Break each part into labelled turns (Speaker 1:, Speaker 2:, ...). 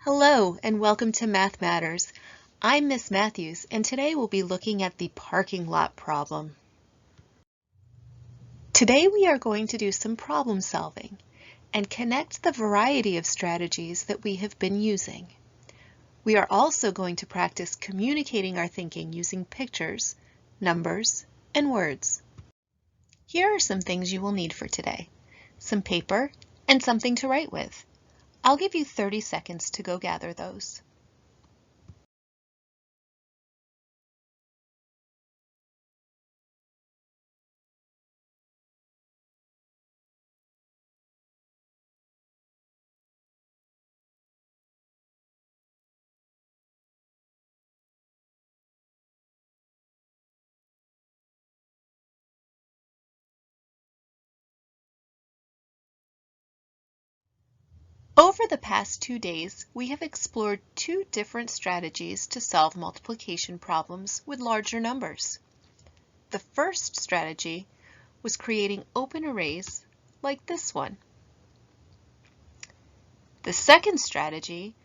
Speaker 1: Hello and welcome to Math Matters. I'm Miss Matthews and today we'll be looking at the parking lot problem. Today we are going to do some problem solving and connect the variety of strategies that we have been using. We are also going to practice communicating our thinking using pictures, numbers, and words. Here are some things you will need for today: some paper and something to write with. I'll give you 30 seconds to go gather those. Over the past 2 days, we have explored 2 different strategies to solve multiplication problems with larger numbers. The first strategy was creating open arrays like this one. The second strategy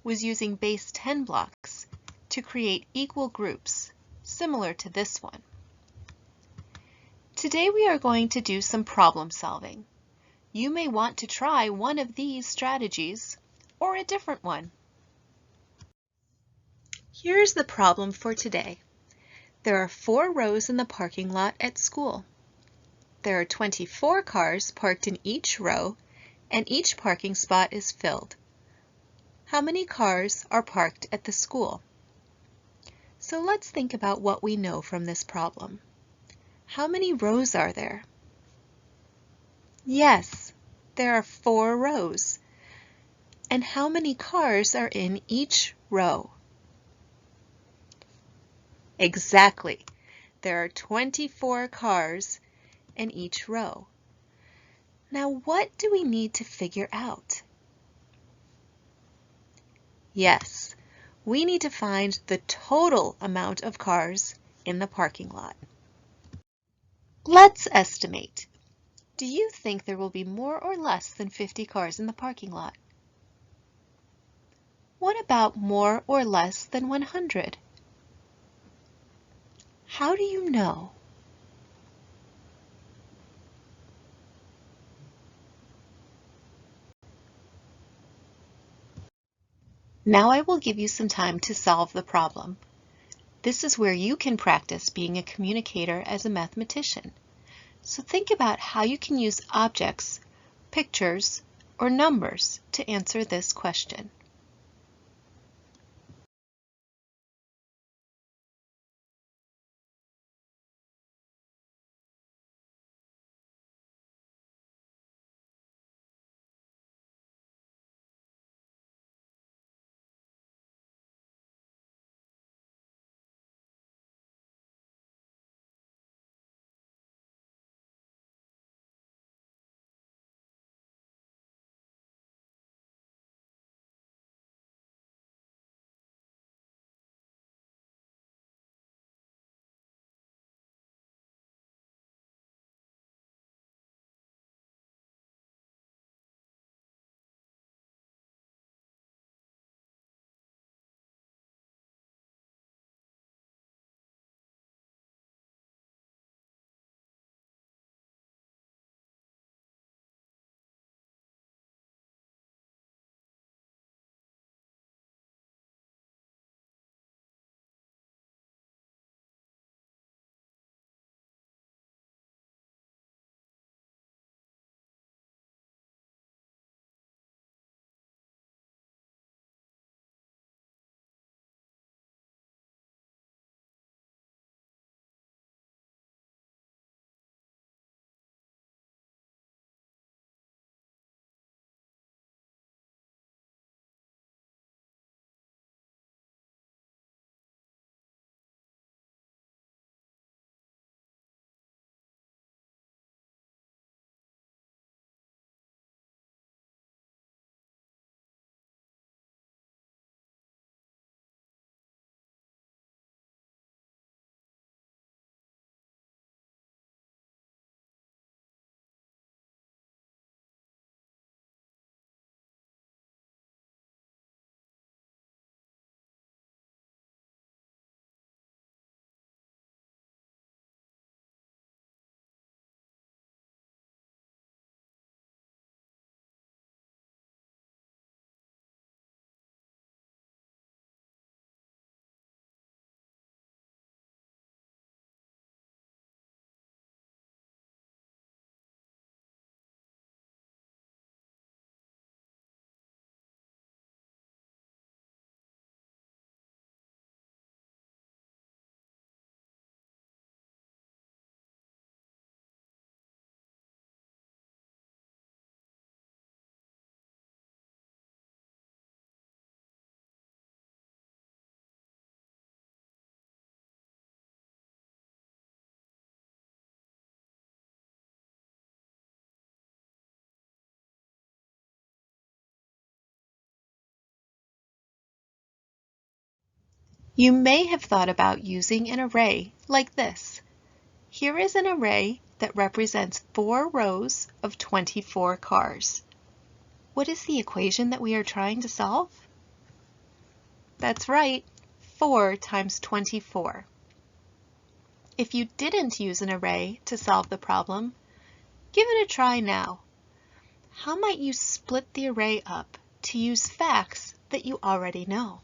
Speaker 1: was using base 10 blocks to create equal groups, similar to this one. Today we are going to do some problem solving. You may want to try one of these strategies or a different one. Here's the problem for today. There are 4 rows in the parking lot at school. There are 24 cars parked in each row, and each parking spot is filled. How many cars are parked at the school? So let's think about what we know from this problem. How many rows are there? Yes, there are 4 rows. And how many cars are in each row? Exactly. There are 24 cars in each row. Now, what do we need to figure out? Yes, we need to find the total amount of cars in the parking lot. Let's estimate. Do you think there will be more or less than 50 cars in the parking lot? What about more or less than 100? How do you know? Now I will give you some time to solve the problem. This is where you can practice being a communicator as a mathematician. So think about how you can use objects, pictures, or numbers to answer this question. You may have thought about using an array like this. Here is an array that represents 4 rows of 24 cars. What is the equation that we are trying to solve? That's right, 4 times 24. If you didn't use an array to solve the problem, give it a try now. How might you split the array up to use facts that you already know?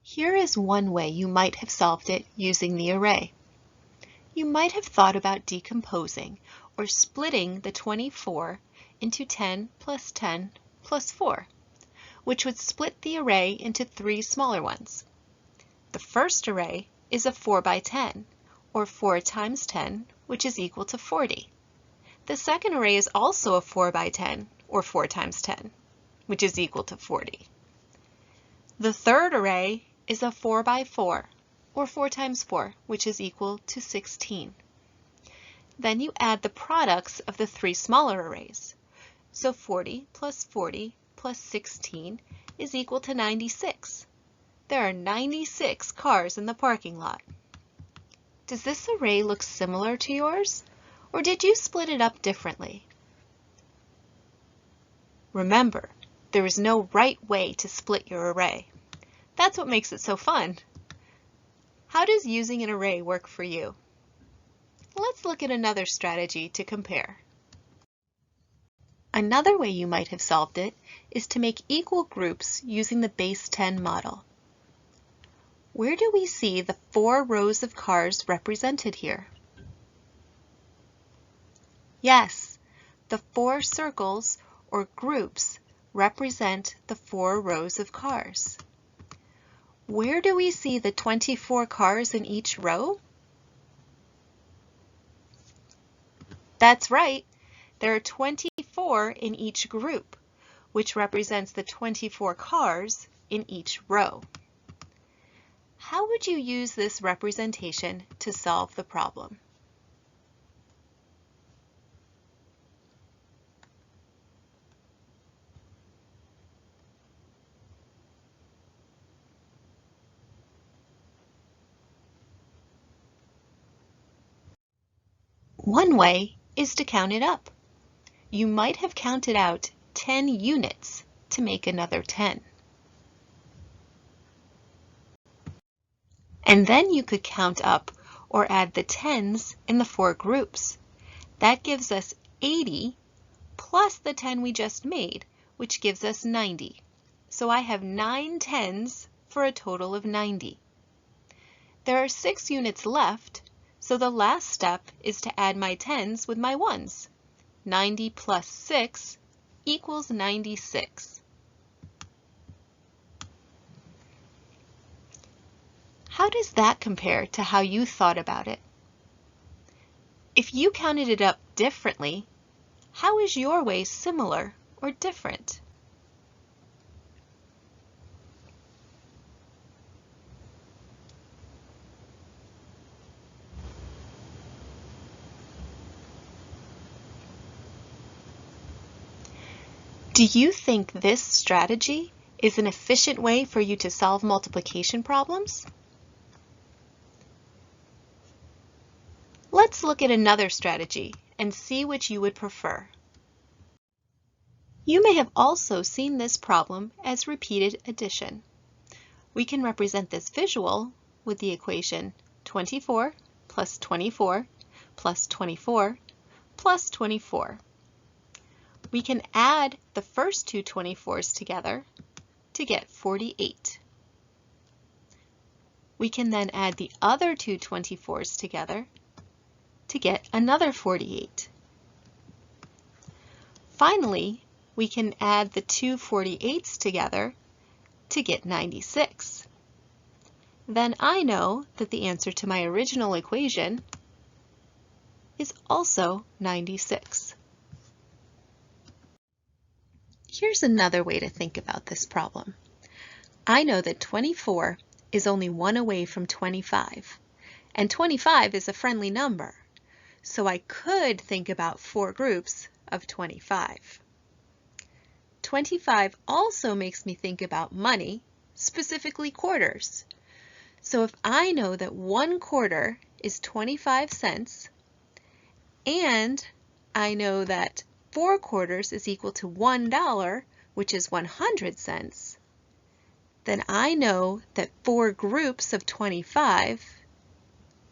Speaker 1: Here is one way you might have solved it using the array. You might have thought about decomposing or splitting the 24 into 10 plus 10 plus 4, which would split the array into 3 smaller ones. The first array is a 4 by 10, or 4 times 10, which is equal to 40. The second array is also a 4 by 10, or 4 times 10, which is equal to 40. The third array is a 4 by 4, or 4 times 4, which is equal to 16. Then you add the products of the 3 smaller arrays. So 40 plus 16 is equal to 96. There are 96 cars in the parking lot. Does this array look similar to yours, or did you split it up differently? Remember, there is no right way to split your array. That's what makes it so fun. How does using an array work for you? Let's look at another strategy to compare. Another way you might have solved it is to make equal groups using the base 10 model. Where do we see the 4 rows of cars represented here? Yes, the 4 circles or groups represent the 4 rows of cars. Where do we see the 24 cars in each row? That's right, there are 24 in each group, which represents the 24 cars in each row. How would you use this representation to solve the problem? One way is to count it up. You might have counted out 10 units to make another 10. And then you could count up or add the tens in the 4 groups. That gives us 80 plus the 10 we just made, which gives us 90. So I have 9 tens for a total of 90. There are 6 units left, so the last step is to add my tens with my ones. 90 plus 6 equals 96. How does that compare to how you thought about it? If you counted it up differently, how is your way similar or different? Do you think this strategy is an efficient way for you to solve multiplication problems? Let's look at another strategy and see which you would prefer. You may have also seen this problem as repeated addition. We can represent this visual with the equation 24 plus 24 plus 24 plus 24. We can add the first two 24s together to get 48. We can then add the other two 24s together to get another 48. Finally, we can add the two 48s together to get 96. Then I know that the answer to my original equation is also 96. Here's another way to think about this problem. I know that 24 is only one away from 25, and 25 is a friendly number, so I could think about four groups of 25. 25 also makes me think about money, specifically quarters. So if I know that 1 quarter is 25 cents, and I know that 4 quarters is equal to $1, which is 100 cents, then I know that 4 groups of 25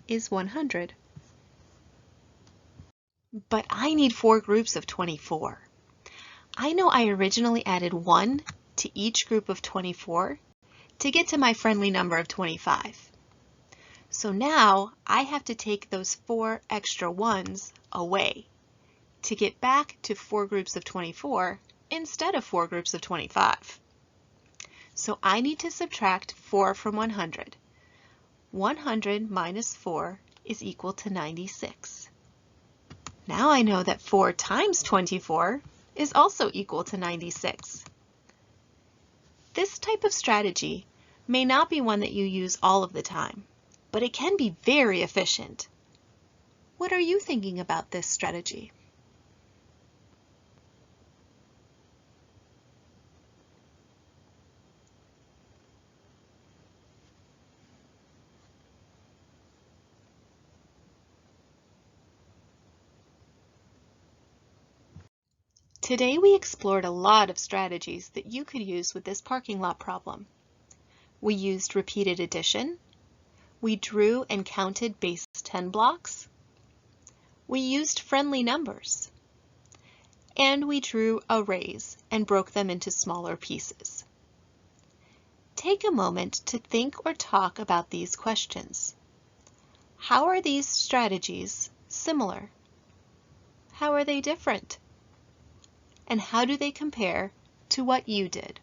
Speaker 1: is 100. But I need 4 groups of 24. I know I originally added 1 to each group of 24 to get to my friendly number of 25. So now I have to take those 4 extra 1s away to get back to 4 groups of 24 instead of 4 groups of 25. So I need to subtract 4 from 100. 100 minus 4 is equal to 96. Now I know that 4 times 24 is also equal to 96. This type of strategy may not be one that you use all of the time, but it can be very efficient. What are you thinking about this strategy? Today we explored a lot of strategies that you could use with this parking lot problem. We used repeated addition. We drew and counted base 10 blocks. We used friendly numbers. And we drew arrays and broke them into smaller pieces. Take a moment to think or talk about these questions. How are these strategies similar? How are they different? And how do they compare to what you did?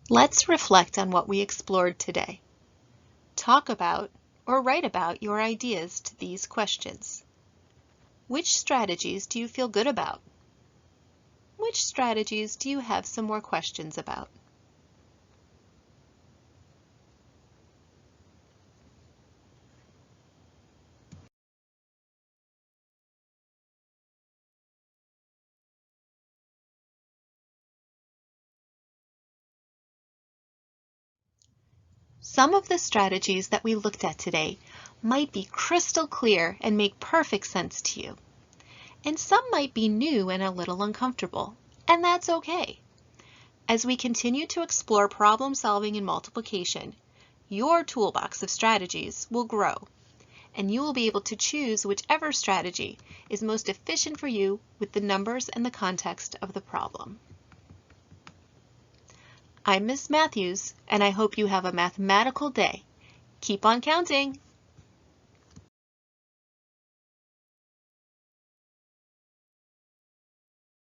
Speaker 1: Let's reflect on what we explored today. Talk about or write about your ideas to these questions. Which strategies do you feel good about? Which strategies do you have some more questions about? Some of the strategies that we looked at today might be crystal clear and make perfect sense to you. And some might be new and a little uncomfortable, and that's okay. As we continue to explore problem solving and multiplication, your toolbox of strategies will grow, and you will be able to choose whichever strategy is most efficient for you with the numbers and the context of the problem. I'm Miss Matthews, and I hope you have a mathematical day. Keep on counting!